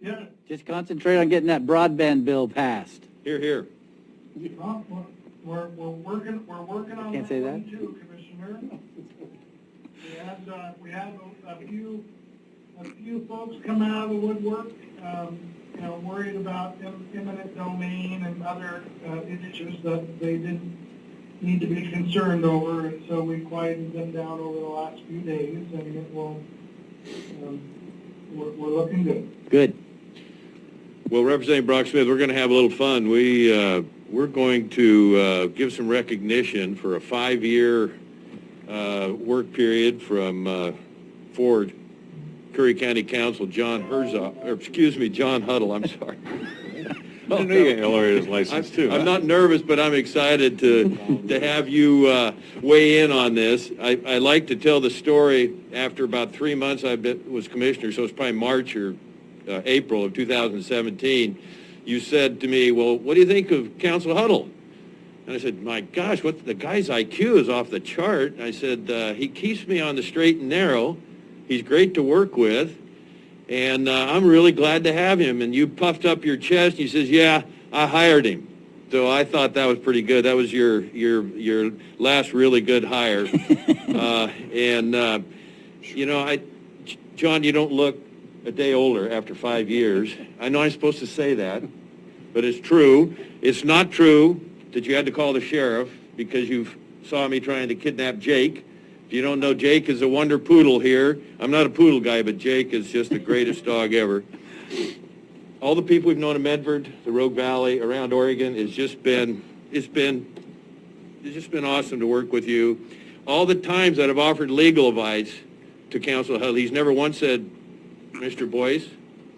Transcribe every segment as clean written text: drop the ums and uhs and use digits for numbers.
Yeah. Just concentrate on getting that broadband bill passed. Here, here. We're working on Can't that say one that? too, Commissioner. We had a few folks come out of the woodwork, worried about eminent domain and other issues that they didn't need to be concerned over, and so we quieted them down over the last few days, and it will, we're looking good. Good. Well, Representative Brock Smith, we're going to have a little fun. We're going to give some recognition for a 5-year work period from for Curry County Council John Huddle. I'm sorry. I know you got your lawyer's license too. I'm not nervous, but I'm excited to have you weigh in on this. I like to tell the story. After about 3 months, was commissioner, so it's probably March or April of 2017. You said to me, "Well, what do you think of Council Huddle?" And I said, "My gosh, the guy's IQ is off the chart." I said, "He keeps me on the straight and narrow. He's great to work with. And I'm really glad to have him." And you puffed up your chest. And he says, "Yeah, I hired him." So I thought that was pretty good. That was your last really good hire. John, you don't look a day older after 5 years. I know I'm supposed to say that, but it's true. It's not true that you had to call the sheriff because you saw me trying to kidnap Jake. If you don't know, Jake is a wonder poodle here. I'm not a poodle guy, but Jake is just the greatest dog ever. All the people we've known in Medford, the Rogue Valley, around Oregon, it's just been awesome to work with you. All the times that I've offered legal advice to Council Huddle, he's never once said, "Mr. Boyce,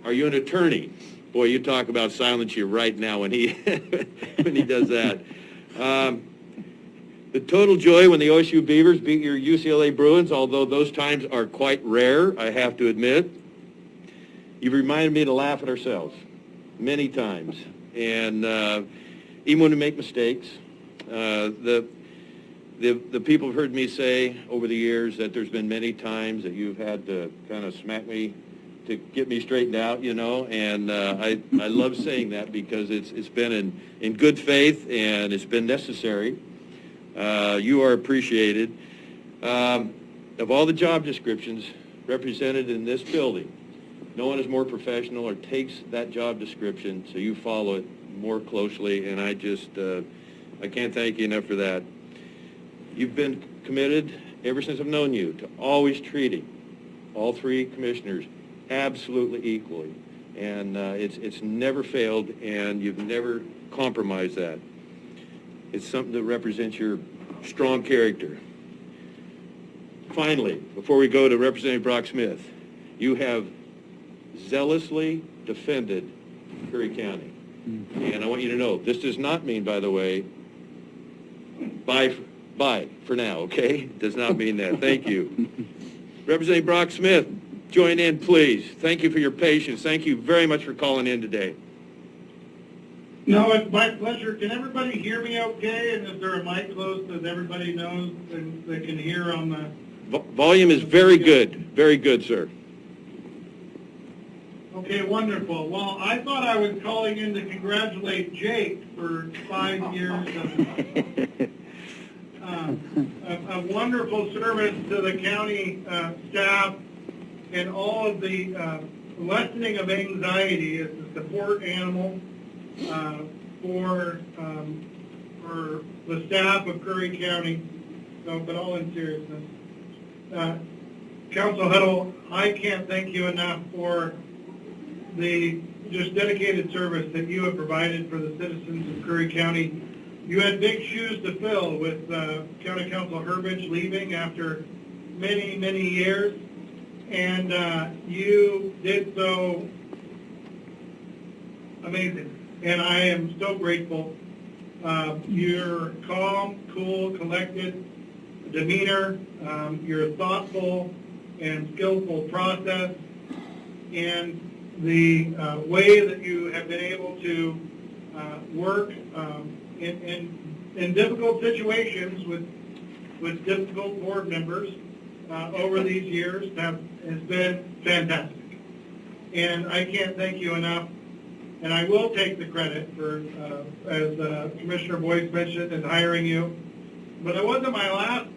are you an attorney?" Boy, you talk about silence you right now when he when he does that. The total joy when the OSU Beavers beat your UCLA Bruins, although those times are quite rare, I have to admit. You've reminded me to laugh at ourselves many times. And even when we make mistakes, the people have heard me say over the years that there's been many times that you've had to kind of smack me to get me straightened out, and I love saying that because it's been in good faith and it's been necessary. You are appreciated. Of all the job descriptions represented in this building, no one is more professional or takes that job description, so you follow it more closely, and I can't thank you enough for that. You've been committed ever since I've known you to always treating all 3 commissioners absolutely equally, and it's never failed, and you've never compromised that. It's something that represents your strong character. Finally, before we go to Representative Brock Smith, you have zealously defended Curry County. And I want you to know, this does not mean, by the way, bye for now, okay? It does not mean that. Thank you. Representative Brock Smith, join in, please. Thank you for your patience. Thank you very much for calling in today. No, it's my pleasure. Can everybody hear me okay? And is there a mic close that everybody knows and they can hear on the... Volume is very good. Very good, sir. Okay, wonderful. Well, I thought I was calling in to congratulate Jake for 5 years of wonderful service to the county staff and all of the lessening of anxiety as a support animal for the staff of Curry County. So, but all in seriousness, Council Huddle, I can't thank you enough for the just dedicated service that you have provided for the citizens of Curry County. You had big shoes to fill with County Council Herbage leaving after many, many years, and you did so amazing. And I am so grateful. Your calm, cool, collected demeanor, your thoughtful and skillful process, and the way that you have been able to work in difficult situations with difficult board members over these years has been fantastic. and I can't thank you enough. And I will take the credit for, as Commissioner Boyce mentioned, in hiring you. But it wasn't my last,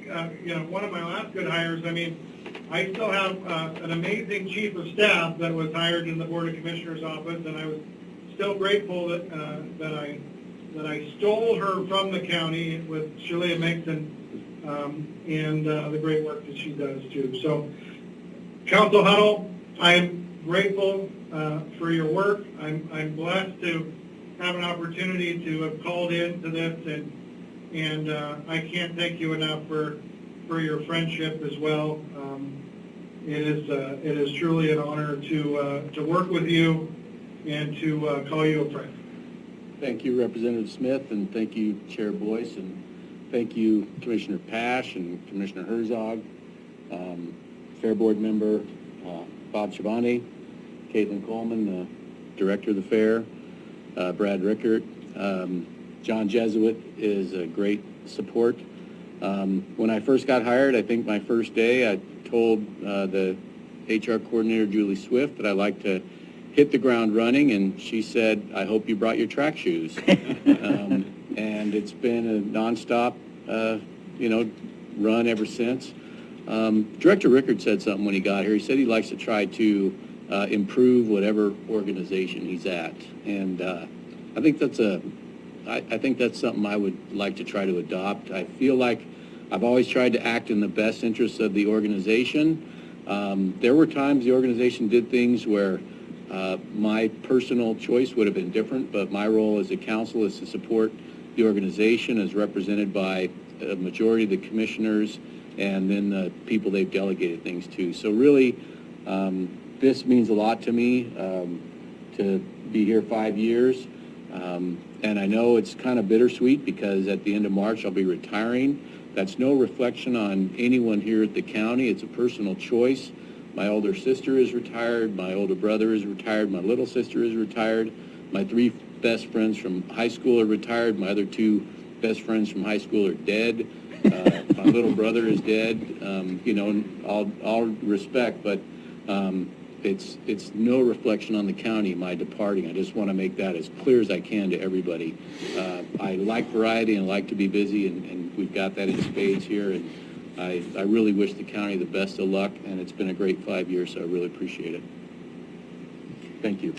one of my last good hires. I mean, I still have an amazing chief of staff that was hired in the Board of Commissioners office, and I was still grateful that I stole her from the county with Shirley Mixon and the great work that she does too. So, Council Huddle, I'm grateful for your work. I'm blessed to have an opportunity to have called in to this, and I can't thank you enough for your friendship as well. It is truly an honor to work with you and to call you a friend. Thank you, Representative Smith, and thank you, Chair Boyce, and thank you, Commissioner Pash and Commissioner Herzog, Fair Board member Bob Chabani, Caitlin Coleman, the Director of the Fair, Brad Rickert. John Jesuit is a great support. When I first got hired, I think my first day, I told the HR coordinator, Julie Swift, that I like to hit the ground running, and she said, I hope you brought your track shoes. And it's been a nonstop, run ever since. Director Rickard said something when he got here. He said he likes to try to improve whatever organization he's at, and I think that's something I would like to try to adopt. I feel like I've always tried to act in the best interests of the organization. There were times the organization did things where my personal choice would have been different, but my role as a council is to support the organization as represented by a majority of the commissioners and then the people they've delegated things to. So really, this means a lot to me to be here 5 years. And I know it's kind of bittersweet because at the end of March I'll be retiring. That's no reflection on anyone here at the county. It's a personal choice. My older sister is retired, my older brother is retired, my little sister is retired, my 3 best friends from high school are retired, my other 2 best friends from high school are dead, my little brother is dead, in all respect, but it's no reflection on the county, my departing. I just want to make that as clear as I can to everybody. I like variety and I like to be busy, and we've got that in spades here, and I really wish the county the best of luck, and it's been a great 5 years, so I really appreciate it. Thank you.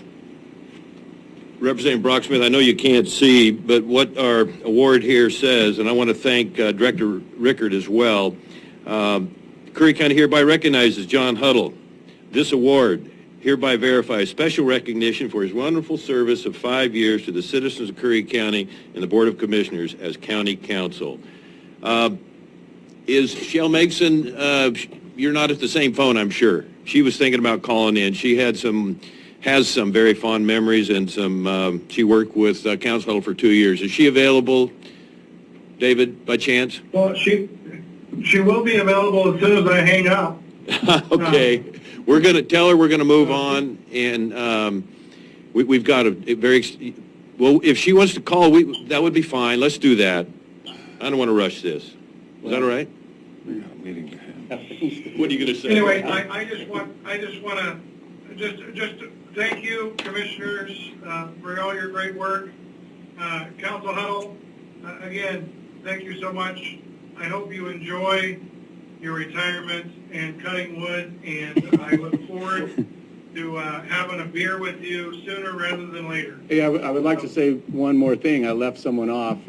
Representative Brocksmith, I know you can't see, but what our award here says, and I want to thank Director Rickard as well, Curry County hereby recognizes John Huddle. This award hereby verifies special recognition for his wonderful service of 5 years to the citizens of Curry County and the Board of Commissioners as County Council. Is Shell Megson, you're not at the same phone, I'm sure. She was thinking about calling in. She has some very fond memories, and she worked with Council Huddle for 2 years. Is she available, David, by chance? Well, she will be available as soon as I hang up. Okay. We're going to tell her we're going to move on, and we've got a very, well, if she wants to call, that would be fine. Let's do that. I don't want to rush this. Is that all right? We got a meeting to have. What are you going to say? Anyway, I just want to just thank you, commissioners, for all your great work. Council Huddle, again, thank you so much. I hope you enjoy your retirement and cutting wood, and I look forward to having a beer with you sooner rather than later. Hey, I would like to say one more thing. I left someone off.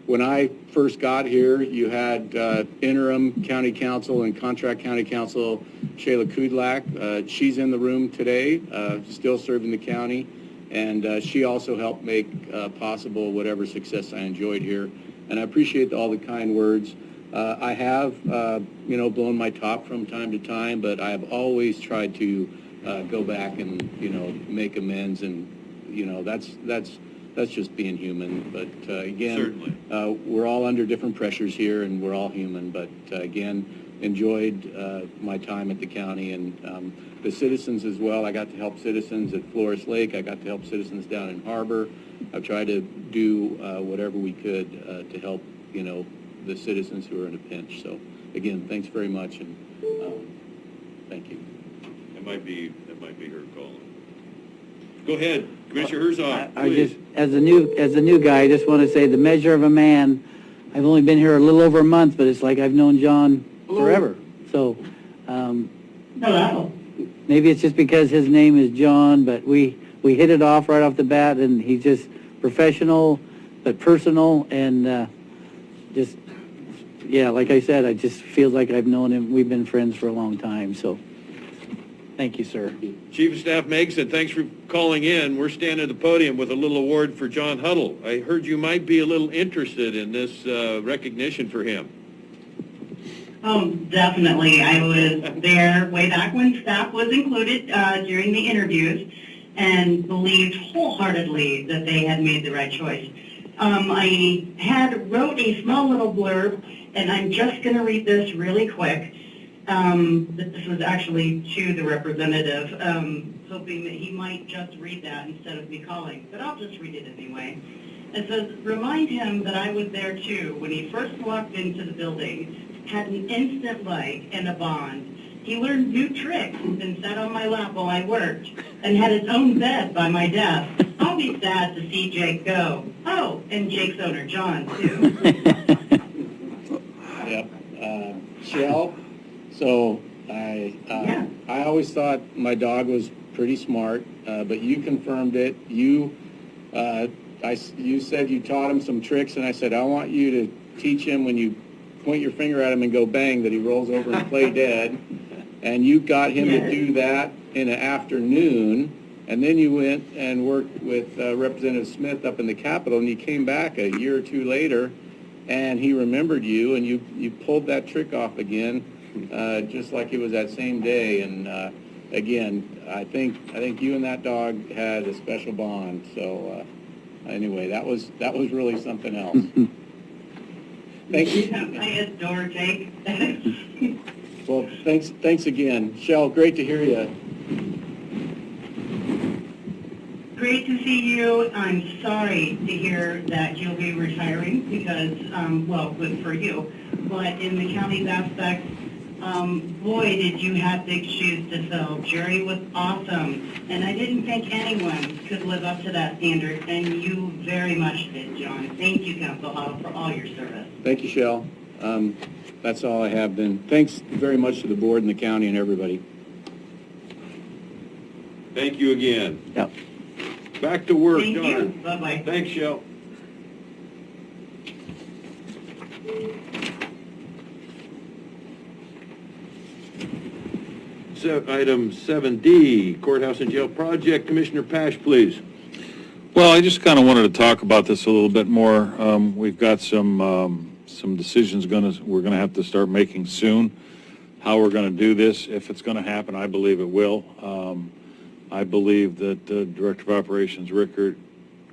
When I first got here, you had interim county council and contract county council Shayla Kudlak. She's in the room today, still serving the county, and she also helped make possible whatever success I enjoyed here. And I appreciate all the kind words. I have, blown my top from time to time, but I have always tried to go back and, make amends, and, that's just being human. But again, we're all under different pressures here, and we're all human. But again, enjoyed my time at the county, and the citizens as well. I got to help citizens at Flores Lake. I got to help citizens down in Harbor. I've tried to do whatever we could to help, the citizens who are in a pinch. So again, thanks very much, and thank you. It might be That might be her calling. Go ahead, Commissioner Herzog, I please. just, as a new guy, I just want to say the measure of a man. I've only been here a little over a month, but it's like I've known John forever. So, Hello. maybe it's just because his name is John, but we hit it off right off the bat, and he's just professional, but personal, and just, yeah, like I said, I just feel like I've known him. We've been friends for a long time, so thank you, sir. Chief of Staff Megson, thanks for calling in. We're standing at the podium with a little award for John Huddle. I heard you might be a little interested in this recognition for him. Oh, definitely. I was there way back when staff was included during the interviews and believed wholeheartedly that they had made the right choice. I wrote a small little blurb, and I'm just going to read this really quick. This was actually to the representative, hoping that he might just read that instead of me calling, but I'll just read it anyway. It says, remind him that I was there too when he first walked into the building, had an instant like and a bond. He learned new tricks and sat on my lap while I worked and had his own bed by my desk. I'll be sad to see Jake go. Oh, and Jake's owner, John, too. Yep. Shell, so Yeah. I always thought my dog was pretty smart, but you confirmed it. You said you taught him some tricks, and I said, I want you to teach him when you point your finger at him and go bang, that he rolls over and play dead. And you got him to do that in an afternoon, and then you went and worked with Representative Smith up in the Capitol, and you came back a year or two later, and he remembered you, and you pulled that trick off again, just like it was that same day. And again, I think you and that dog had a special bond. So anyway, that was really something else. Thank you. I adore Jake. Well, thanks again. Shell, great to hear you. Great to see you. I'm sorry to hear that you'll be retiring because, well, good for you. But in the county's aspect, boy, did you have big shoes to fill. Jerry was awesome. And I didn't think anyone could live up to that standard, and you very much did, John. Thank you, Council Huddle, for all your service. Thank you, Shell. That's all I have then. Thanks very much to the board and the county and everybody. Thank you again. Yep. Back to work, Thank John. you. Bye-bye. Thanks, Shell. So, item 7D, Courthouse and Jail Project. Commissioner Pash, please. Well, I just kind of wanted to talk about this a little bit more. We've got some decisions we're going to have to start making soon. How we're going to do this, if it's going to happen, I believe it will. I believe that Director of Operations Rickert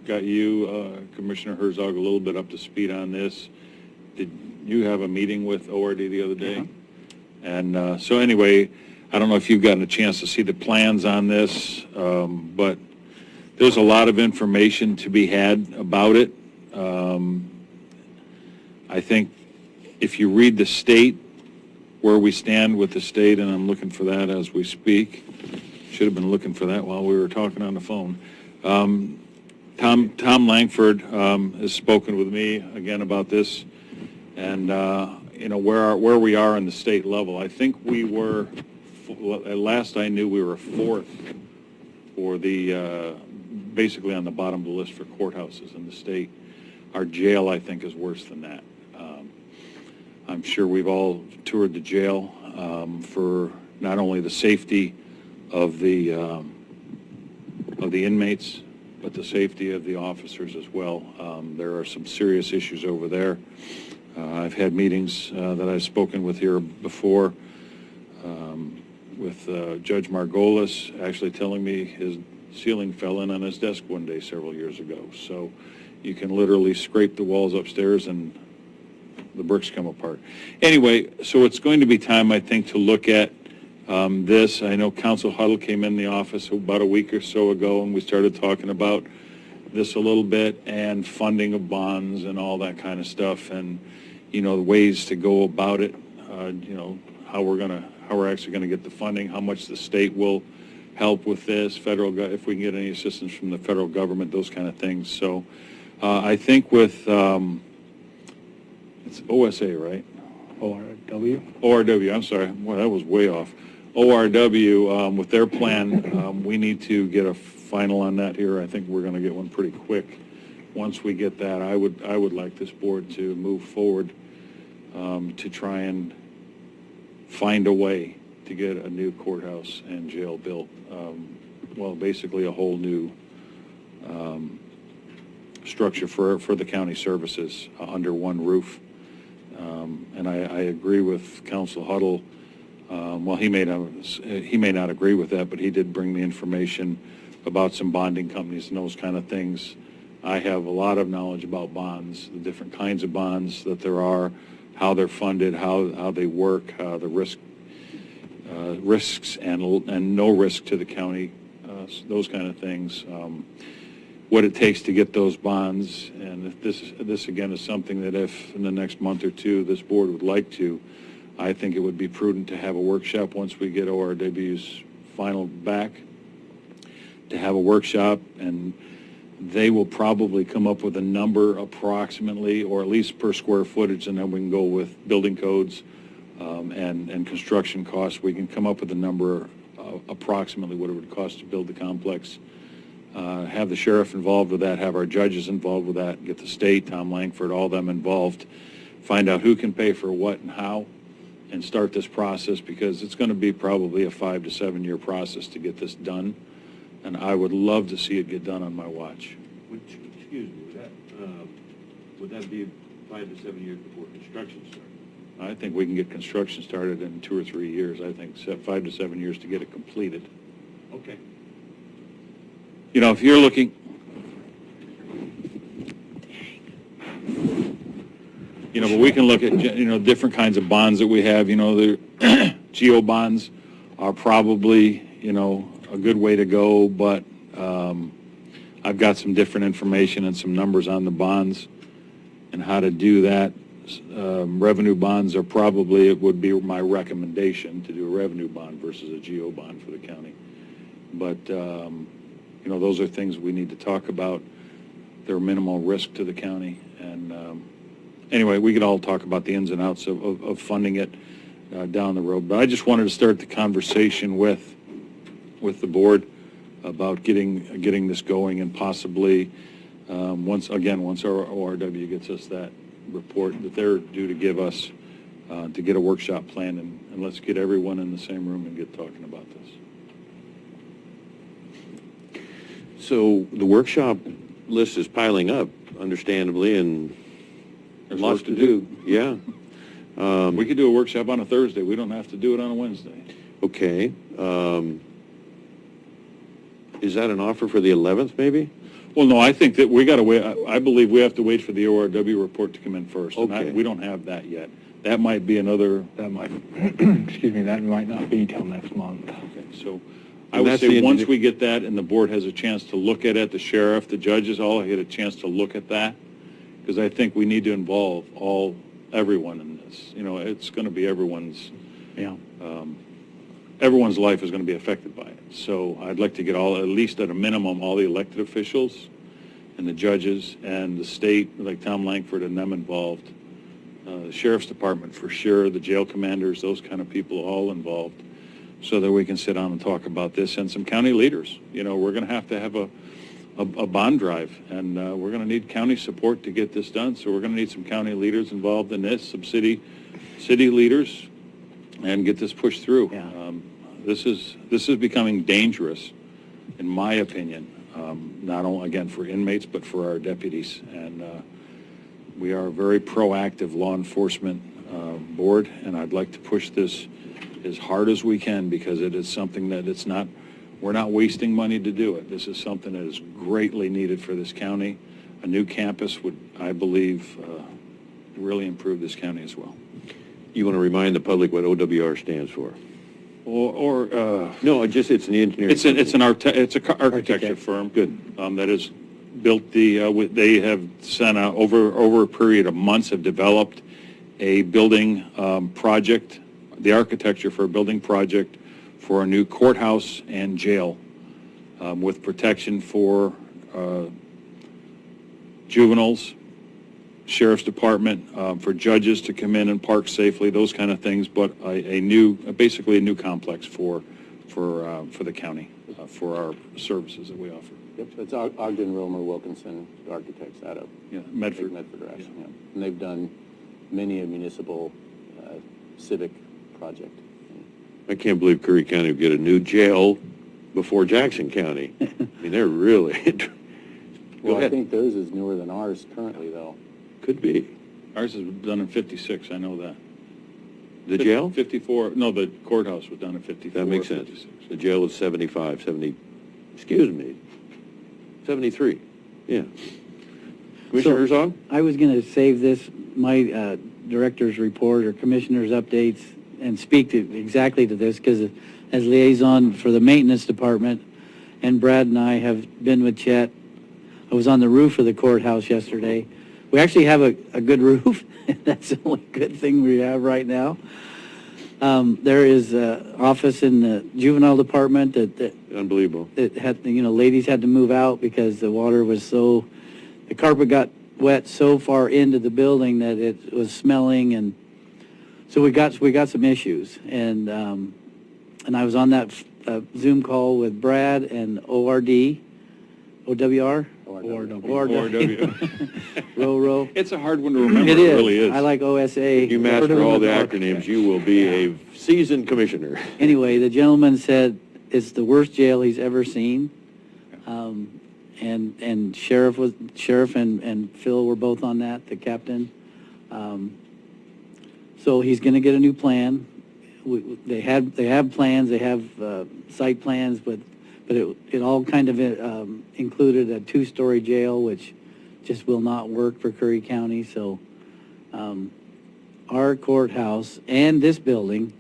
got you, Commissioner Herzog, a little bit up to speed on this. Did you have a meeting with ORD the other day? And so anyway, I don't know if you've gotten a chance to see the plans on this, but there's a lot of information to be had about it. I think if you read the state, where we stand with the state, and I'm looking for that as we speak. Should have been looking for that while we were talking on the phone. Tom Langford has spoken with me again about this, and where we are in the state level. I think we were, at last I knew, we were fourth for the basically on the bottom of the list for courthouses in the state. Our jail, I think, is worse than that. I'm sure we've all toured the jail for not only the safety of the inmates, but the safety of the officers as well. There are some serious issues over there. I've had meetings that I've spoken with here before with Judge Margolis actually telling me his ceiling fell in on his desk one day several years ago. So you can literally scrape the walls upstairs and the bricks come apart. Anyway, so it's going to be time, I think, to look at this. I know Council Huddle came in the office about a week or so ago, and we started talking about this a little bit, and funding of bonds and all that kind of stuff, and the ways to go about it. How we're actually going to get the funding, how much the state will help with this, if we can get any assistance from the federal government, those kind of things. So I think with, it's OSA, right? ORW, I'm sorry, well, that was way off. ORW, with their plan, we need to get a final on that here. I think we're going to get one pretty quick. Once we get that, I would like this board to move forward to try and find a way to get a new courthouse and jail built. Well, basically a whole new structure for the county services under one roof. And I agree with Council Huddle. Well, he may not agree with that, but he did bring the information about some bonding companies and those kind of things. I have a lot of knowledge about bonds, the different kinds of bonds that there are, how they're funded, how they work, the risks and no risk to the county, those kind of things. What it takes to get those bonds, and if this again is something that if in the next month or two this board would like to, I think it would be prudent to have a workshop once we get ORW's final back, to have a workshop, and they will probably come up with a number approximately, or at least per square footage, and then we can go with building codes and construction costs. We can come up with a number approximately what it would cost to build the complex. Have the sheriff involved with that, have our judges involved with that, get the state, Tom Langford, all them involved, find out who can pay for what and how, and start this process, because it's going to be probably a 5 to 7 year process to get this done, and I would love to see it get done on my watch. Excuse me, would that be 5 to 7 years before construction starts? I think we can get construction started in 2 or 3 years. I think 5 to 7 years to get it completed. Okay. You know, if you're looking, you know, but we can look at, you know, different kinds of bonds that we have. You know, the geo bonds are probably, you know, a good way to go, but I've got some different information and some numbers on the bonds and how to do that. Revenue bonds are probably, it would be my recommendation to do a revenue bond versus a geo bond for the county. But, you know, those are things we need to talk about. They're minimal risk to the county. And anyway, we could all talk about the ins and outs of funding it down the road. But I just wanted to start the conversation with the board about getting this going, and possibly once our ORW gets us that report that they're due to give us to get a workshop plan, and let's get everyone in the same room and get talking about this. So the workshop list is piling up, understandably, and There's lots work to do. Yeah. We could do a workshop on a Thursday. We don't have to do it on a Wednesday. Okay. Is that an offer for the 11th, maybe? Well, no, I think that we got to wait. I believe we have to wait for the ORW report to come in first. Okay. And we don't have that yet. That might be another. That might, excuse me, that might not be till next month. Okay, so I And would that's say the once engineer- we get that and the board has a chance to look at it, the sheriff, the judges, all get a chance to look at that, because I think we need to involve everyone in this. You know, it's going to be everyone's life is going to be affected by it. So I'd like to get at least at a minimum, all the elected officials and the judges and the state, like Tom Langford and them involved, the sheriff's department for sure, the jail commanders, those kind of people all involved, so that we can sit down and talk about this, and some county leaders. You know, we're going to have a bond drive, and we're going to need county support to get this done. So we're going to need some county leaders involved in this, some city leaders, and get this pushed through. Yeah. This is becoming dangerous, in my opinion, not only, again, for inmates, but for our deputies. And we are a very proactive law enforcement board, and I'd like to push this as hard as we can, because it is something that we're not wasting money to do it. This is something that is greatly needed for this county. A new campus would, I believe, really improve this county as well. You want to remind the public what OWR stands for? No, it's an engineering. it's an architecture firm. Good. That has built they have sent out over a period of months, have developed a building project, the architecture for a building project for a new courthouse and jail with protection for juveniles, sheriff's department, for judges to come in and park safely, those kind of things, but basically a new complex for the county, for our services that we offer. Yep, it's Ogden, Romer, Wilkinson, the architects out of Medford. Medford, yeah. And they've done many a municipal civic project. I can't believe Curry County would get a new jail before Jackson County. I mean, they're really, go Well, I ahead. think theirs is newer than ours currently, though. Could be. Ours was done in 56, I know that. The jail? 54, no, the courthouse was done in 54. That makes sense. 56. The jail was 75, 70, excuse me, 73, yeah. Commissioner Herzog? I was going to save this, my director's report or commissioner's updates, and speak to exactly to this, because as liaison for the maintenance department, and Brad and I have been with Chet. I was on the roof of the courthouse yesterday. We actually have a good roof. That's the only good thing we have right now. There is an office in the juvenile department that Unbelievable. had, ladies had to move out because the water was the carpet got wet so far into the building that it was smelling, and so we got some issues. And I was on that Zoom call with Brad and OWR. Row. It's a hard one to remember. It It is. really is. I like OSA. You master all the acronyms, you will be a seasoned commissioner. Anyway, the gentleman said it's the worst jail he's ever seen. And Sheriff and Phil were both on that, the captain. So he's going to get a new plan. They have plans, they have site plans, but it all kind of included a 2-story jail, which just will not work for Curry County. So our courthouse and this building,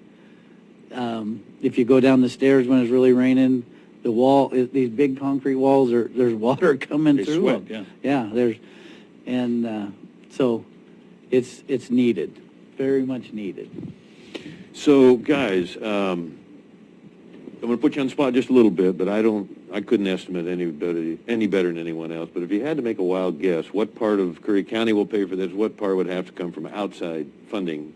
if you go down the stairs when it's really raining, the wall, these big concrete walls, there's water coming They through sweat, them. Yeah, so it's needed, very much needed. So, guys, I'm going to put you on the spot just a little bit, but I couldn't estimate any better than anyone else. But if you had to make a wild guess, what part of Curry County will pay for this? What part would have to come from outside funding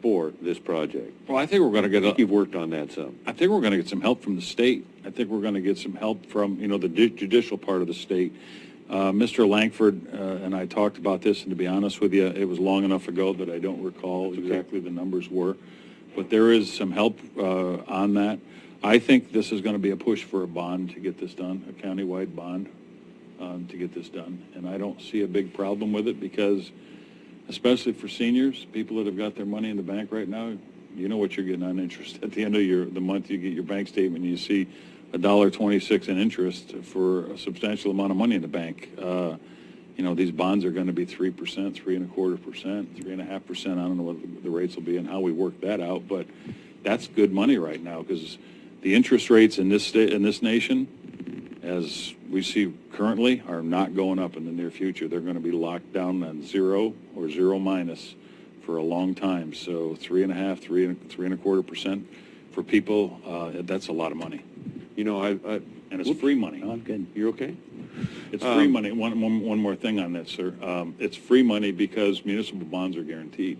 for this project? Well, I think we're going to get You've worked on that some. I think we're going to get some help from the state. I think we're going to get some help from, the judicial part of the state. Mr. Langford and I talked about this, and to be honest with you, it was long enough ago that I don't recall exactly the numbers were. But there is some help on that. I think this is going to be a push for a bond to get this done, a countywide bond to get this done. And I don't see a big problem with it because, especially for seniors, people that have got their money in the bank right now, you know what you're getting on interest. At the end of the month, you get your bank statement, and you see $1.26 in interest for a substantial amount of money in the bank. These bonds are going to be 3%, 3.25%, 3.5%. I don't know what the rates will be and how we work that out, but that's good money right now because the interest rates in this state, in this nation, as we see currently, are not going up in the near future. They're going to be locked down on 0 or 0 minus for a long time. So 3.5%, 3.25% for people, that's a lot of money. And it's free money. Oh, good. You're okay? It's free money. One more thing on that, sir. It's free money because municipal bonds are guaranteed.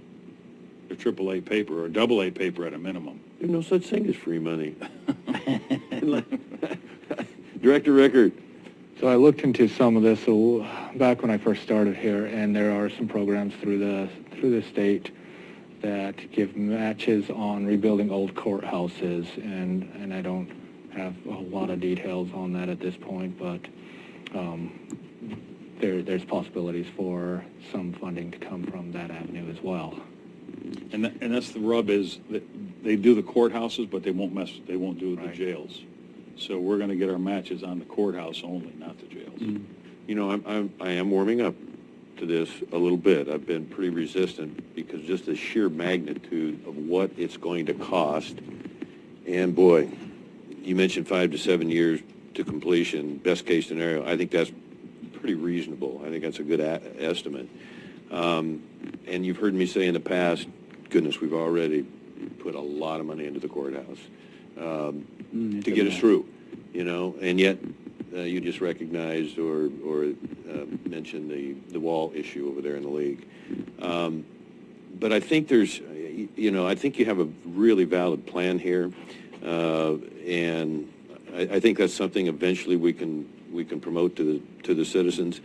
They're AAA paper or AA paper at a minimum. There's no such thing as free money. Director Rickard. So I looked into some of this back when I first started here, and there are some programs through the state that give matches on rebuilding old courthouses, and I don't have a lot of details on that at this point, but there's possibilities for some funding to come from that avenue as well. And that's the rub is that they do the courthouses, but they won't do the Right. jails. So we're going to get our matches on the courthouse only, not the jails. I am warming up to this a little bit. I've been pretty resistant because just the sheer magnitude of what it's going to cost. And boy, you mentioned 5 to 7 years to completion, best case scenario. I think that's pretty reasonable. I think that's a good estimate. And you've heard me say in the past, goodness, we've already put a lot of money into the courthouse. to get us through, you know, and yet you just recognized or mentioned the wall issue over there in the league. But I think there's, you know, I think you have a really valid plan here, and I think that's something eventually we can promote to the citizens.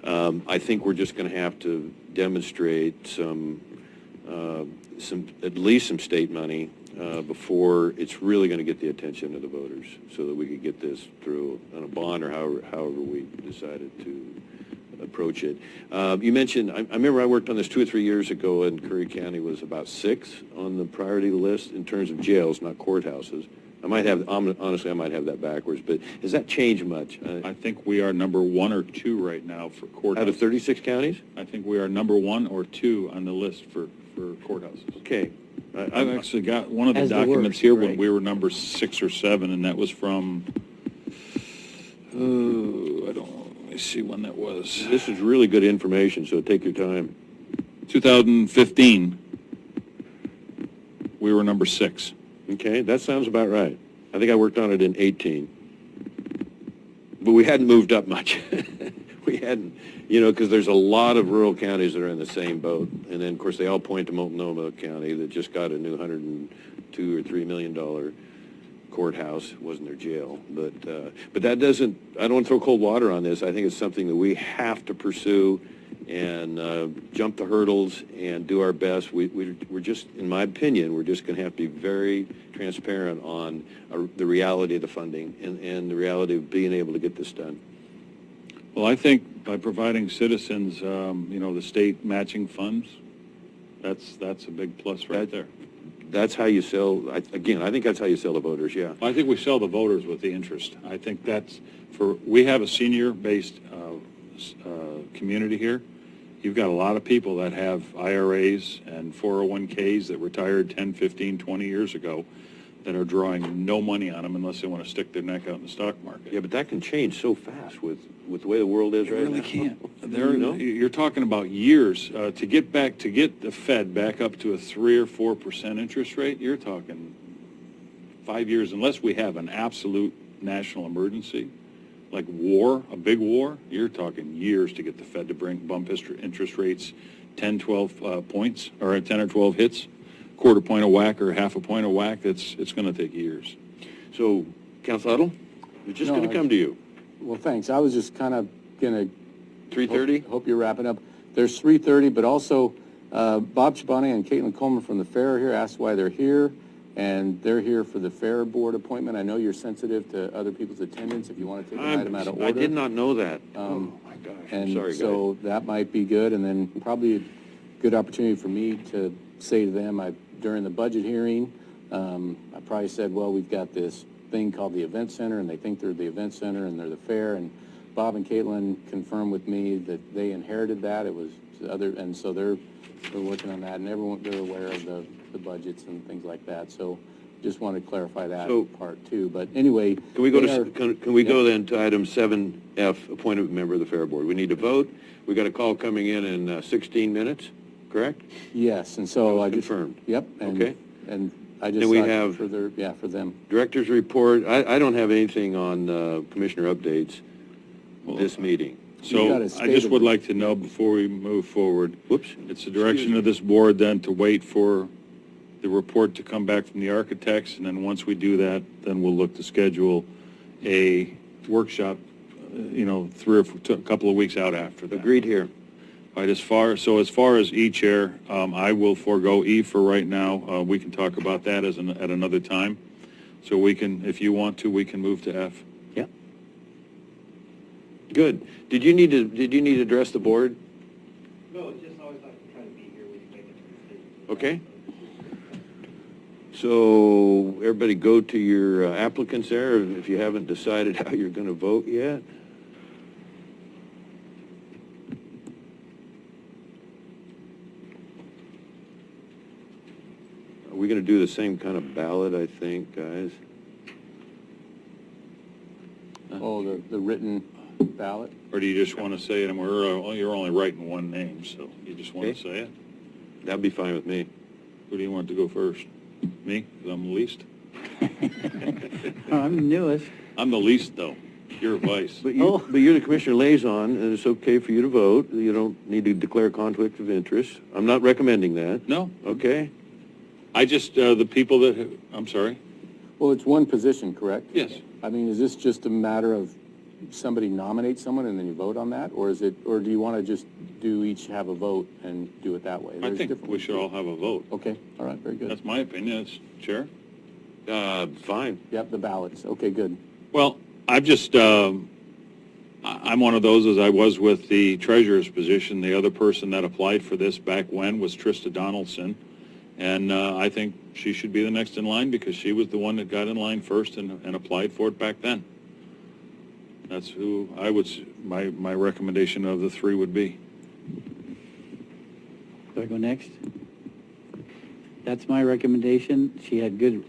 I think we're just going to have to demonstrate some at least some state money before it's really going to get the attention of the voters, so that we could get this through on a bond or however we decided to approach it. You mentioned, I remember I worked on this 2 or 3 years ago, and Curry County was about 6 on the priority list in terms of jails, not courthouses. I might have, honestly, I might have that backwards, but has that changed much? I think we are number 1 or 2 right now for courthouses. Out of 36 counties? I think we are number 1 or 2 on the list for courthouses. Okay. I've actually got one of the As the documents worst, here right. when we were number 6 or 7, and that was from, I don't know, let me see when that was. This is really good information, so take your time. 2015, we were number 6. Okay, that sounds about right. I think I worked on it in 18. But we hadn't moved up much. We hadn't, you know, because there's a lot of rural counties that are in the same boat. And then, of course, they all point to Multnomah County that just got a new $102 or $3 million courthouse. It wasn't their jail. But that doesn't, I don't want to throw cold water on this. I think it's something that we have to pursue and jump the hurdles and do our best. We're just, in my opinion, we're just going to have to be very transparent on the reality of the funding and the reality of being able to get this done. Well, I think by providing citizens, you know, the state matching funds, that's a big plus right there. That's how you sell, again, I think that's how you sell the voters, yeah. I think we sell the voters with the interest. I think that's we have a senior-based community here. You've got a lot of people that have IRAs and 401ks that retired 10, 15, 20 years ago that are drawing no money on them unless they want to stick their neck out in the stock market. Yeah, but that can change so fast with the way the world is right now. It really can't. No? You're talking about years to get the Fed back up to a 3 or 4% interest rate. You're talking 5 years, unless we have an absolute national emergency, like war, a big war. You're talking years to get the Fed to bump interest rates 10, 12 points, or 10 or 12 hits, quarter point of whack or half a point of whack. It's going to take years. So, Council Huddle, we're just going to come to you. Well, thanks. I was just kind of going to 3:30? hope you're wrapping up. There's 3:30, but also Bob Chibani and Caitlin Coleman from the fair are here, asked why they're here, and they're here for the fair board appointment. I know you're sensitive to other people's attendance if you want to take an item out of order. I did not know that. Oh, my gosh. I'm And sorry, guys. so that might be good, and then probably a good opportunity for me to say to them, during the budget hearing, I probably said, well, we've got this thing called the event center, and they think they're the event center and they're the fair, and Bob and Caitlin confirmed with me that they inherited that. It was and so they're working on that, and they're aware of the budgets and things like that. So just want to clarify that part too. But anyway, Can we go go then to item 7F, appointment member of the Fair Board? We need to vote. We got a call coming in 16 minutes, correct? Yes, and so I just confirmed. Yep. Okay. And I just Then we thought have- for them. Director's report. I don't have anything on commissioner updates this meeting. You've got So a I state just of- would like to know before we move forward, Whoops. it's the direction of this board then to wait for the report to come back from the architects, and then once we do that, then we'll look to schedule a workshop, you know, a couple of weeks out after that. Agreed here. All right, as far as E-Chair, I will forego E for right now. We can talk about that at another time. So we can, if you want to, we can move to F. Yeah. Good. Did you need to address the board? No, it's just always like to try to be here when you make a decision. Okay. So everybody go to your applicants there, if you haven't decided how you're going to vote yet. Are we going to do the same kind of ballot, I think, guys? Oh, the written ballot? Or do you just want to say it, and you're only writing one name, so you just want to say it? That'd be fine with me. Who do you want to go first? Me, 'cause I'm the least? I'm the newest. I'm the least, though. You're vice. But you, Oh. but you're the commissioner liaison, and it's okay for you to vote. You don't need to declare conflict of interest. I'm not recommending that. No, Okay? I just, the people that, I'm sorry? Well, it's one position, correct? Yes. I mean, is this just a matter of somebody nominates someone and then you vote on that? Or is it, or do you want to just each have a vote and do it that way? I There's think different- we should all have a vote. Okay, all right, very good. That's my opinion, Chair. Fine. Yep, the ballots, okay, good. Well, I've just, I'm one of those, as I was with the treasurer's position. The other person that applied for this back when was Trista Donaldson. And I think she should be the next in line because she was the one that got in line first and applied for it back then. That's who I would, my recommendation of the three would be. Do I go next? That's my recommendation. She had good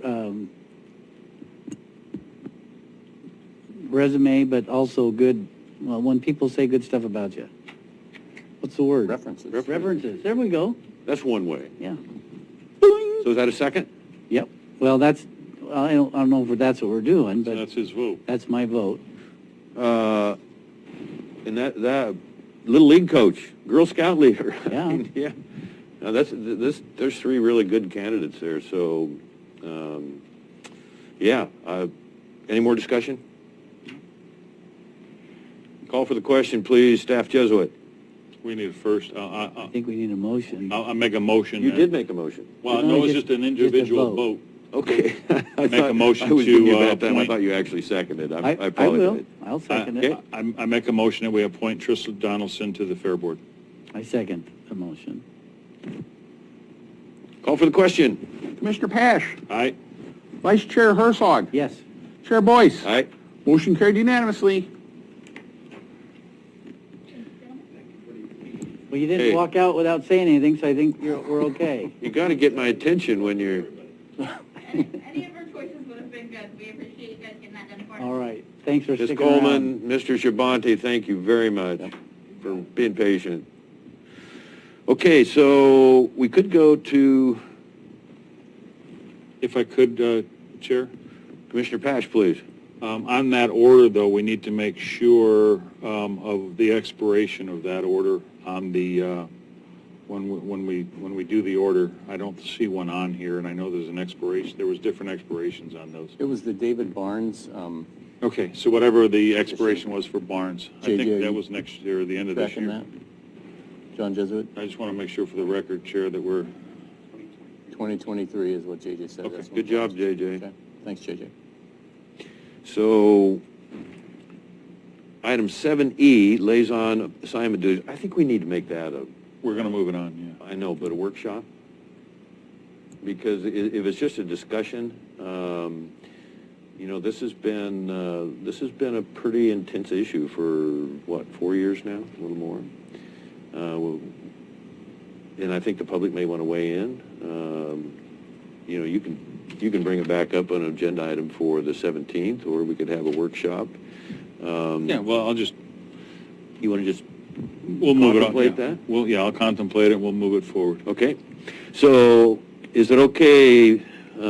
resume, but also good, well, when people say good stuff about you. What's the word? References. References. There we go. That's one way. Yeah. So is that a second? Yep. Well, that's, I don't know if that's what we're doing, So but that's his vote. that's my vote. And that Little League coach, Girl Scout leader. I Yeah. mean, yeah. Now there's three really good candidates there, so, yeah. Any more discussion? Call for the question, please, Staff Jesuit. We need a first, I think we need a motion. I'll make a motion. You then. did make a motion. Well, No, no, it's just- just an just a individual vote. vote. Okay. I Make a motion I was giving you a to, bad time. I appoint- thought you actually seconded. I I will. apologize. I'll second Okay. it. I make a motion that we appoint Trista Donaldson to the Fair Board. I second the motion. Call for the question. Commissioner Pash, Aye? Vice Chair Herzog, Yes. Chair Boyce. All right. Motion carried unanimously. Well, you didn't Hey. walk out without saying anything, so I think we're okay. You got to get my attention when you're, Any of our choices would have been good. We appreciate you guys getting that done for us. All right. Thanks for Ms. sticking around. Coleman, Mr. Shabante, thank you very much for being patient. Okay, so we could go to If I could, Chair? Commissioner Pash, please. On that order, though, we need to make sure of the expiration of that order on the, when we do the order. I don't see one on here, and I know there's an expiration, there was different expirations on those. It was the David Barnes, Okay, so whatever the expiration was for Barnes, I think JJ, that was next year, or the end of this tracking year. that? John Jesuit, I just want to make sure for the record, Chair, that we're, 2023 is what JJ said. Okay, That's what good it job, was. JJ. Okay, thanks, JJ. So, item 7E, liaison assignment duties. I think we need to make that we're going to move it on, I know, but a workshop? Because if it's just a discussion, you know, this has been a pretty intense issue for, what, 4 years now, a little more? And I think the public may want to weigh in. You know, you can bring it back up on an agenda item for the 17th, or we could have a workshop. yeah. Yeah, well, I'll just, You want to just, we'll move it on. Contemplate yeah. that? Well, yeah, I'll contemplate it, we'll move it forward. okay? So, is it okay,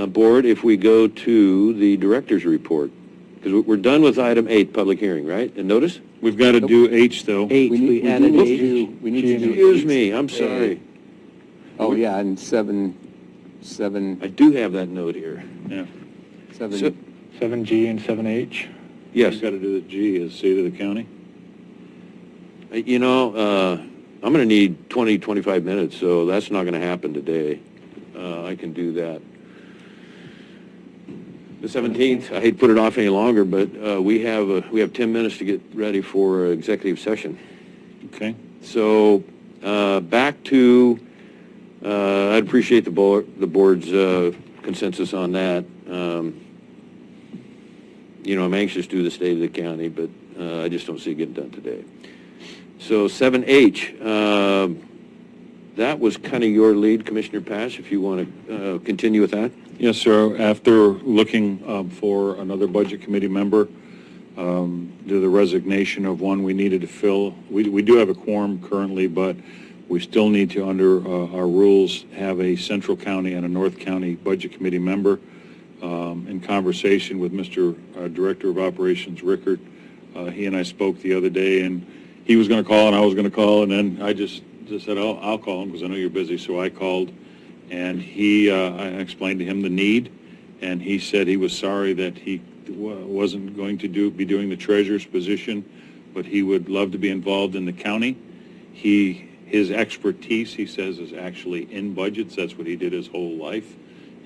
Board, if we go to the director's report? Because we're done with item 8, public hearing, right? And notice? We've got to do H, though. H, We we do added need to H. do- we need to do Excuse H. me, I'm sorry. Oh, yeah, and seven, I do have that note here. Yeah. So- 7G and 7H. Yes. We've got to do the G as seat of the county. You know, I'm going to need 20, 25 minutes, so that's not going to happen today. I can do that. The 17th, I hate to put it off any longer, but we have 10 minutes to get ready for executive session. Okay? So back to, I'd appreciate the board's consensus on that. You know, I'm anxious to do the state of the county, but I just don't see it getting done today. So 7H, that was kind of your lead, Commissioner Pash, if you want to continue with that. Yes, sir. After looking for another Budget Committee member, due to the resignation of one we needed to fill, we do have a quorum currently, but we still need to, under our rules, have a Central County and a North County Budget Committee member. in conversation with Mr. Director of Operations Rickert. He and I spoke the other day, and he was going to call, and I was going to call, and then I just said, oh, I'll call him because I know you're busy. So I called, and I explained to him the need, and he said he was sorry that he wasn't going to be doing the treasurer's position, but he would love to be involved in the county. His expertise, he says, is actually in budgets. That's what he did his whole life,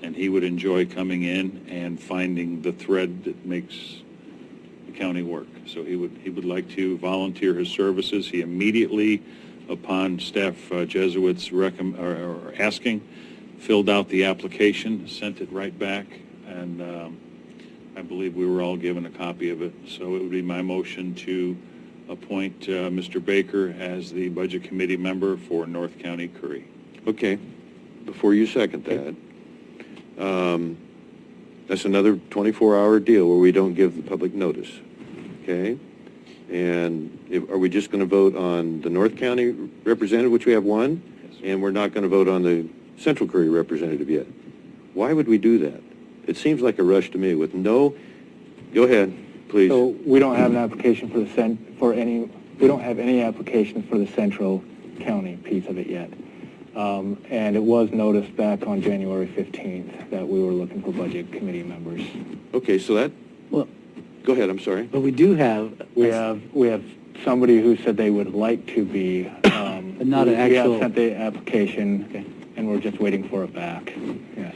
and he would enjoy coming in and finding the thread that makes the county work. So he would like to volunteer his services. He immediately, upon Staff Jesuit's asking, filled out the application, sent it right back, and I believe we were all given a copy of it. So it would be my motion to appoint Mr. Baker as the Budget Committee member for North County Curry. Okay, before you second that, that's another 24-hour deal where we don't give the public notice, okay? And are we just going to vote on the North County representative, which we have one, and we're not going to vote on the Central Curry representative yet? Why would we do that? It seems like a rush to me with no, go ahead, please. So we don't have an application we don't have any application for the Central County piece of it yet. And it was noticed back on January 15th that we were looking for Budget Committee members. Okay, so that, Well, go ahead, I'm sorry. but we do have. We have somebody who said they would like to be, But not an we actual. have sent the application, Okay. and we're just waiting for it back. Yes.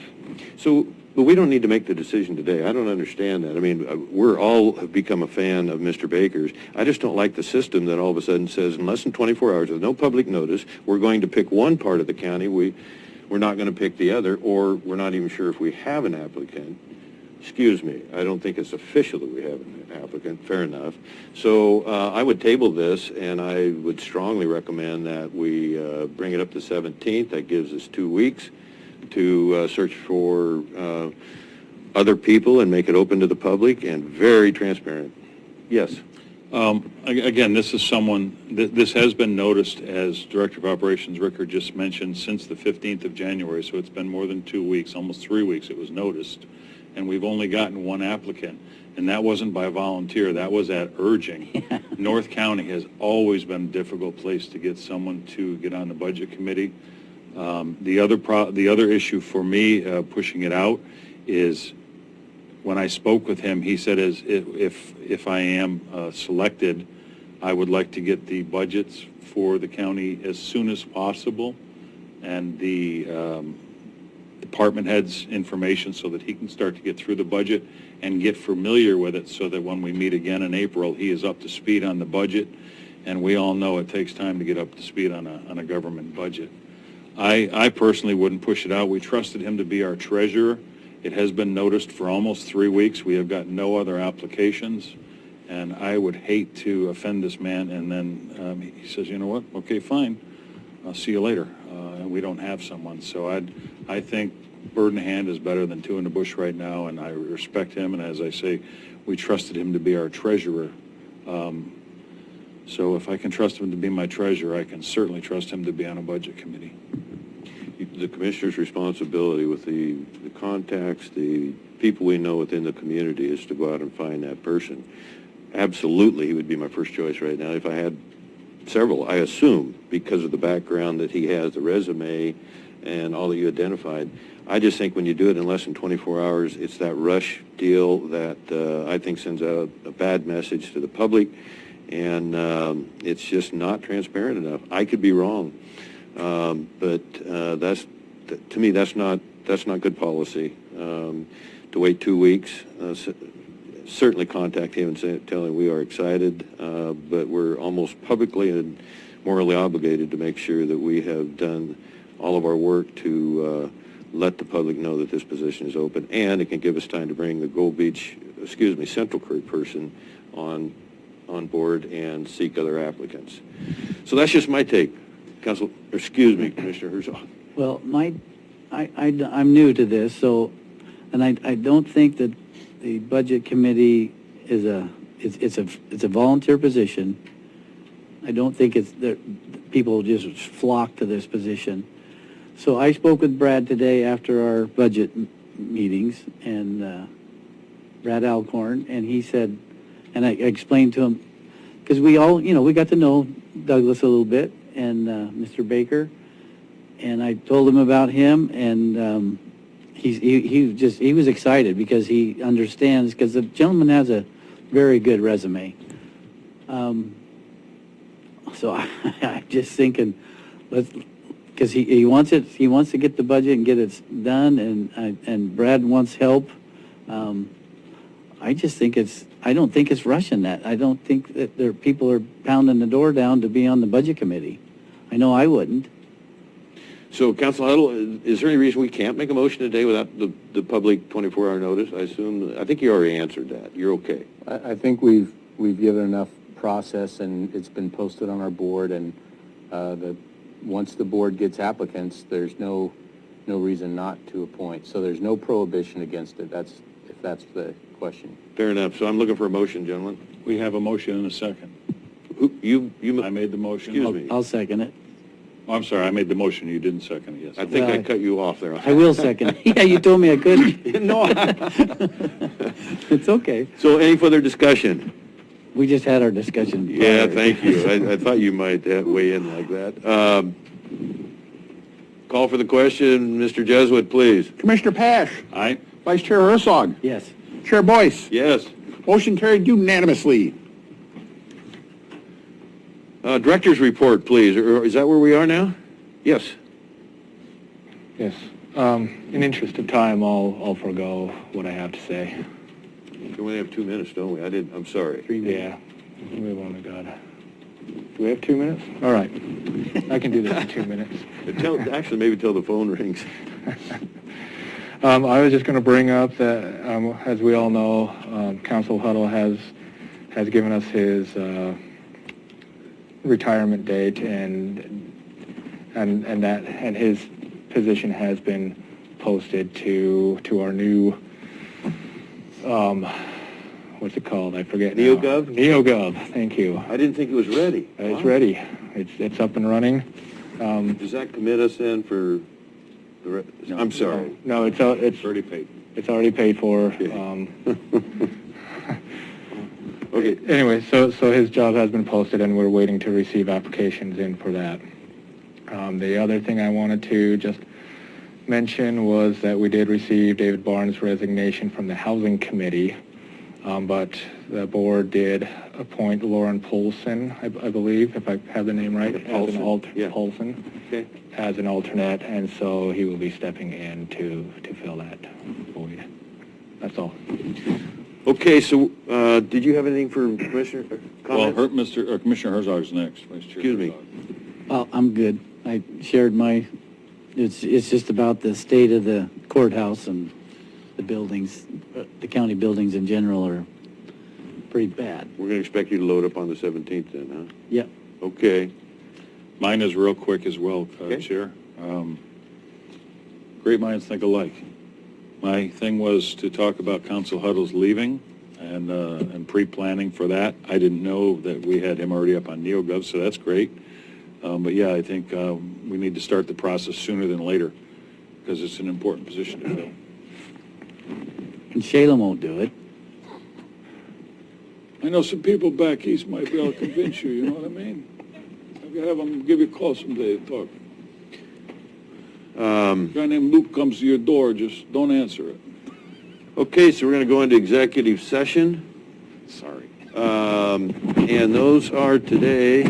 So, but we don't need to make the decision today. I don't understand that. I mean, we're all have become a fan of Mr. Baker's. I just don't like the system that all of a sudden says in less than 24 hours with no public notice, we're going to pick one part of the county. We're not going to pick the other, or we're not even sure if we have an applicant. Excuse me, I don't think it's official that we have an applicant, fair enough. So I would table this, and I would strongly recommend that we bring it up to 17th. That gives us 2 weeks to search for other people and make it open to the public and very transparent. Yes. Again, this is someone, this has been noticed, as Director of Operations Rickert just mentioned, since the 15th of January, so it's been more than 2 weeks, almost 3 weeks it was noticed, and we've only gotten one applicant, and that wasn't by volunteer, that was at urging. North County has always been a difficult place to get someone to get on the Budget Committee. The other issue for me pushing it out is when I spoke with him, he said if I am selected, I would like to get the budgets for the county as soon as possible and the department heads' information so that he can start to get through the budget and get familiar with it so that when we meet again in April, he is up to speed on the budget. And we all know it takes time to get up to speed on a government budget. I personally wouldn't push it out. We trusted him to be our treasurer. It has been noticed for almost 3 weeks. We have got no other applications, and I would hate to offend this man, and then he says, you know what, okay, fine, I'll see you later, and we don't have someone. So I think bird in the hand is better than two in the bush right now, and I respect him, and as I say, we trusted him to be our treasurer. So if I can trust him to be my treasurer, I can certainly trust him to be on a budget committee. The commissioner's responsibility with the contacts, the people we know within the community is to go out and find that person. Absolutely, he would be my first choice right now. If I had several, I assume, because of the background that he has, the resume, and all that you identified. I just think when you do it in less than 24 hours, it's that rush deal that I think sends out a bad message to the public, and it's just not transparent enough. I could be wrong. But to me, that's not good policy. To wait 2 weeks, certainly contact him and tell him we are excited, but we're almost publicly and morally obligated to make sure that we have done all of our work to let the public know that this position is open, and it can give us time to bring the Central Curry person on board and seek other applicants. So that's just my take. Commissioner Herzog. Well, I'm new to this, so, and I don't think that the Budget Committee is it's a volunteer position. I don't think it's that people just flock to this position. So I spoke with Brad today after our budget meetings, and Brad Alcorn, and he said, and I explained to him, because we all, we got to know Douglas a little bit, and Mr. Baker, and I told him about him, and he was excited because he understands, because the gentleman has a very good resume. So I'm just thinking, because he wants to get the budget and get it done, and Brad wants help. I just think I don't think it's rushing that. I don't think that people are pounding the door down to be on the budget committee. I know I wouldn't. So, Council Huddle, is there any reason we can't make a motion today without the public 24-hour notice? I think you already answered that. You're okay. I think we've given enough process, and it's been posted on our board, and once the board gets applicants, there's no reason not to appoint. So there's no prohibition against it. If that's the question. Fair enough. So I'm looking for a motion, gentlemen. We have a motion and a second. I I made the motion. Excuse me. I'll second it. Oh, I'm sorry, I made the motion, you didn't second it, yes. I think Well, I cut you off there. I will second it. Yeah, you told me I couldn't. No. It's okay. So any further discussion? We just had our discussion. Yeah, prior. thank you. I thought you might weigh in like that. Call for the question. Mr. Jesuit, please. Commissioner Pash, Aye? Vice Chair Herzog, Yes. Chair Boyce. Yes. Motion carried unanimously. Director's report, please. Or is that where we are now? Yes. Yes. In interest of time, I'll forego what I have to say. We only have 2 minutes, don't we? I'm sorry. 3 minutes. Yeah, we've only got, do we have 2 minutes? All right, I can do this in 2 minutes. Actually, maybe till the phone rings. I was just going to bring up that, as we all know, Council Huddle has given us his retirement date, and his position has been posted to our new, what's it called? I forget now. NeoGov? NeoGov, thank you. I didn't think it was ready. It's Wow. ready. It's up and running. Does that commit us then for the rest? I'm sorry. No, it's Already paid. It's already paid for. Okay. Okay. Anyway, so his job has been posted, and we're waiting to receive applications in for that. The other thing I wanted to just mention was that we did receive David Barnes' resignation from the Housing Committee, but the board did appoint Lauren Polson, I believe, if I have the name right, as an Polson, Okay. as an alternate, and so he will be stepping in to fill that void. That's all. Okay, so did you have anything for Commissioner Well, comments? Commissioner Herzog's next, Vice Chair. Excuse me. Herzog. Well, I'm good. I shared it's just about the state of the courthouse, and the buildings, the county buildings in general are pretty bad. We're going to expect you to load up on the 17th then, huh? Yep. Okay. Mine is real quick as well, Okay. Chair. Great minds think alike. My thing was to talk about Council Huddle's leaving and pre-planning for that. I didn't know that we had him already up on NeoGov, so that's great. But yeah, I think we need to start the process sooner than later, because it's an important position to fill. And Shayla won't do it. I know some people back east might be able to convince you, you know what I mean? I could have them give you a call someday and talk. A guy named Luke comes to your door, just don't answer it. Okay, so we're going to go into executive session. Sorry. And those are today,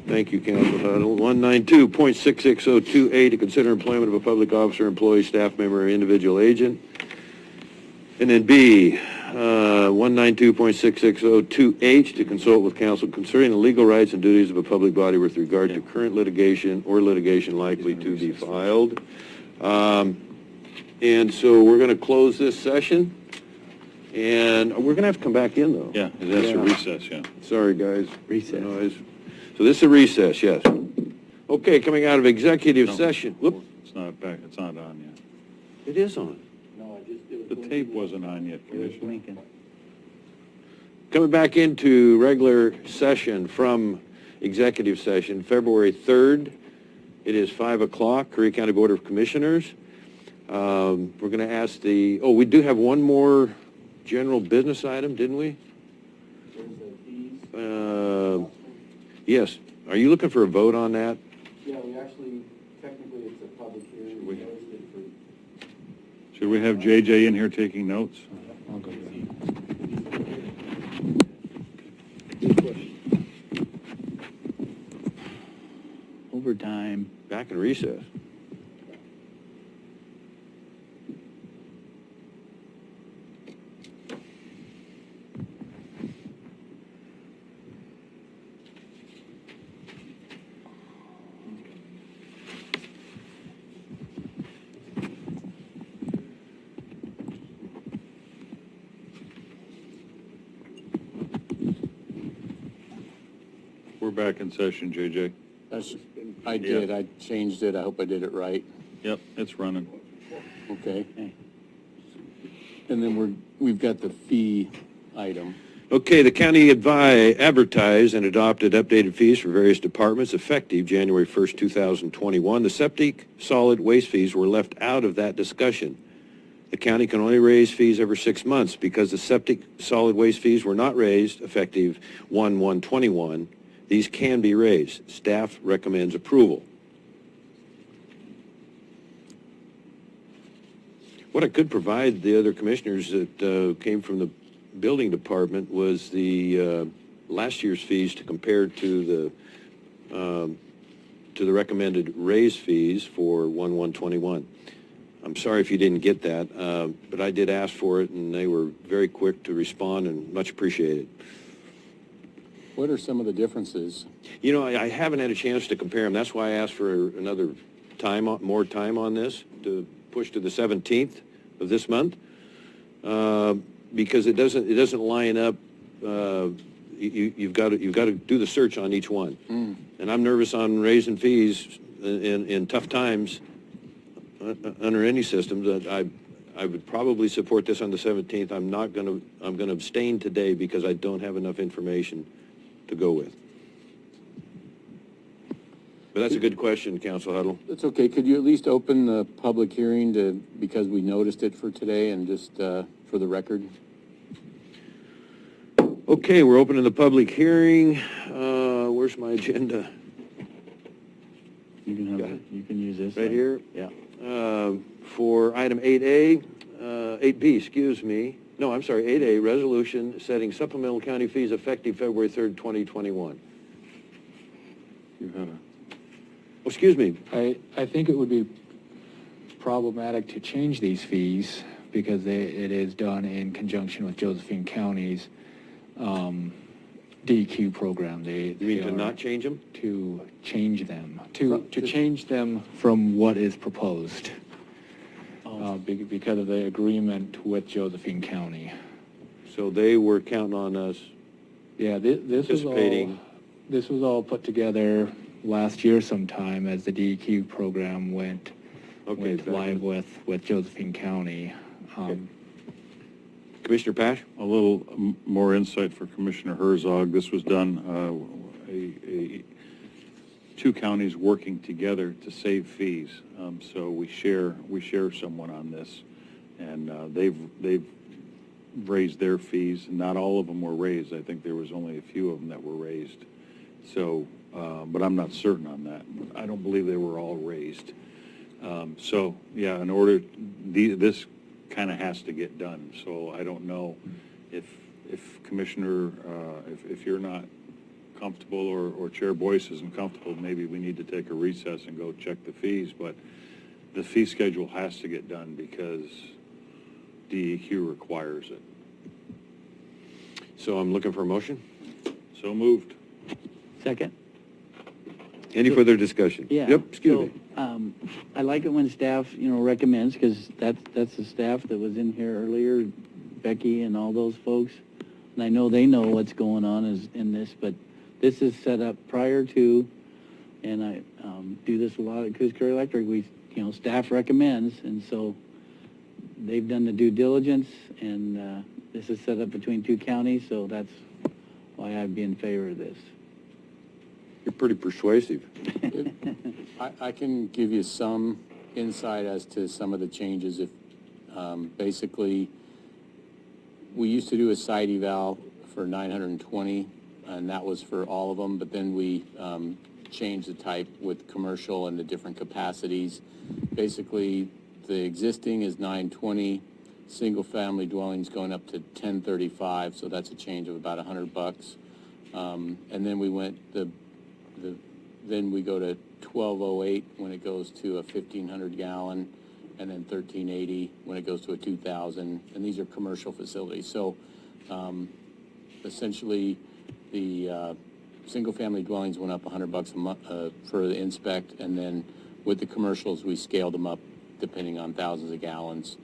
thank you, Council Huddle, 192.66028 to consider employment of a public officer, employee, staff member, or individual agent. And then B, 192.66028 to consult with counsel concerning the legal rights and duties of a public body with regard to current litigation or litigation likely to be filed. And so we're going to close this session, and we're going to have to come back in, though. Yeah, that's a recess, yeah. Sorry, guys. Recess. Noise. So this is a recess, yes. Okay, coming out of executive No. session. Whoop, It's not back, it's not on yet. it is on. The tape wasn't on yet, It was Commissioner. blinking. Coming back into regular session from executive session, February 3rd. It is 5 o'clock, Curry County Board of Commissioners. We're going to ask we do have one more general business item, didn't we? Yes. Are you looking for a vote on that? Yeah, we actually, technically, it's a public hearing. Should we have JJ in here taking notes? I'll go with you. Overtime. Back in recess. We're back in session, JJ. I did, I changed it, I hope I did it right. Yep, it's running. Okay. And then we've got the fee item. Okay, the county advertised and adopted updated fees for various departments effective January 1st, 2021. The septic solid waste fees were left out of that discussion. The county can only raise fees every 6 months because the septic solid waste fees were not raised effective 1/1/21. These can be raised. Staff recommends approval. What I could provide the other commissioners that came from the building department was the last year's fees to compare to the recommended raise fees for 1/1/21. I'm sorry if you didn't get that, but I did ask for it, and they were very quick to respond and much appreciated. What are some of the differences? You know, I haven't had a chance to compare them. That's why I asked for another more time on this, to push to the 17th of this month, because it doesn't line up. You've got to do the search on each one, and I'm nervous on raising fees in tough times under any system. That I would probably support this on the 17th. I'm going to abstain today because I don't have enough information to go with. But that's a good question, Council Huddle. That's okay. Could you at least open the public hearing because we noticed it for today and just for the record? Okay, we're opening the public hearing. Where's my agenda? You can use this. Right here? Yeah. For item 8A, 8B, excuse me. No, I'm sorry, 8A, resolution setting supplemental county fees effective February 3rd, 2021. You had Oh, excuse me. I think it would be problematic to change these fees because it is done in conjunction with Josephine County's DEQ program. You mean to not change them? To change them, to change them from what is proposed because of the agreement with Josephine County. So they were counting on us. Yeah, this was all put together last year sometime as the DEQ program went live with Josephine County. Commissioner Pash? a little more insight for Commissioner Herzog. This was done, two counties working together to save fees. So we share someone on this, and they've raised their fees. Not all of them were raised. I think there was only a few of them that were raised. So, but I'm not certain on that. I don't believe they were all raised. So yeah, in order, this kind of has to get done. So I don't know if Commissioner, if you're not comfortable or Chair Boyce isn't comfortable, maybe we need to take a recess and go check the fees. But the fee schedule has to get done because DEQ requires it. So I'm looking for a motion. So moved. Second? Any further discussion? Yeah. Yep, excuse So, me. I like it when staff, recommends, because that's the staff that was in here earlier, Becky and all those folks. And I know they know what's going on in this, but this is set up prior to, and I do this a lot at Coos Curry Electric. Staff recommends, and so they've done the due diligence, and this is set up between two counties, so that's why I'd be in favor of this. You're pretty persuasive. I can give you some insight as to some of the changes. If basically, we used to do a site eval for 920, and that was for all of them, but then we changed the type with commercial and the different capacities. Basically, the existing is 920, single-family dwellings going up to 1035, so that's a change of about $100. And then we went then we go to 1208 when it goes to a 1,500 gallon, and then 1380 when it goes to a 2,000, and these are commercial facilities. So essentially, the single-family dwellings went up $100 a month for the inspect, and then with the commercials, we scaled them up depending on thousands of gallons,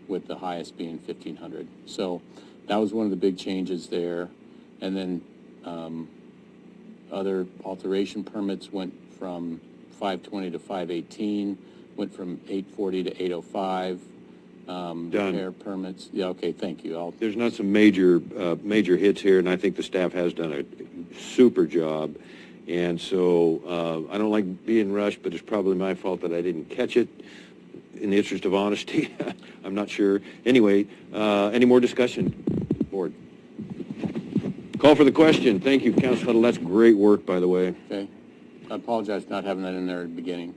with the highest being 1,500. So that was one of the big changes there. And then other alteration permits went from 520 to 518, went from 840 to 805. Done. Repair permits. Yeah, okay, thank you. There's not some major hits here, and I think the staff has done a super job. And so I don't like being rushed, but it's probably my fault that I didn't catch it. In the interest of honesty, I'm not sure. Anyway, any more discussion, board? Call for the question. Thank you, Council Huddle. That's great work, by the way. Okay. I apologize for not having that in there at the beginning.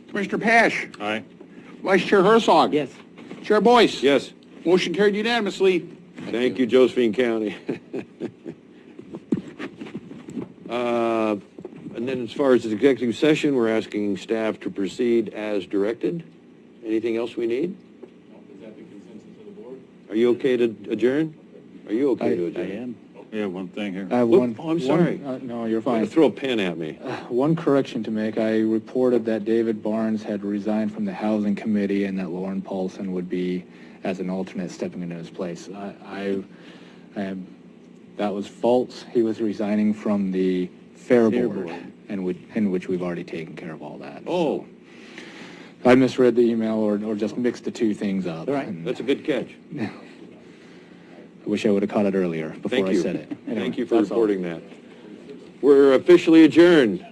Commissioner Pash. Aye. Vice Chair Herzog. Yes. Chair Boyce. Yes. Motion carried unanimously. Thank you, Josephine County. And then as far as the executive session, we're asking staff to proceed as directed. Anything else we need? Is that the consensus of the board? Are you okay to adjourn? Are you okay to I adjourn? am. Yeah, one thing here. I have Whoop, oh, I'm sorry. No, you're Why fine. throw a pen at me? One correction to make. I reported that David Barnes had resigned from the Housing Committee and that Lauren Paulson would be as an alternate stepping into his place. That was false. He was resigning from the Fair Board, in which we've already taken care of all that. Oh, So I misread the email or just mixed the two things up. All right. and that's a good catch. I wish I would have caught it earlier before Thank I you. said it. Anyway, Thank you for that's all. reporting that. We're officially adjourned.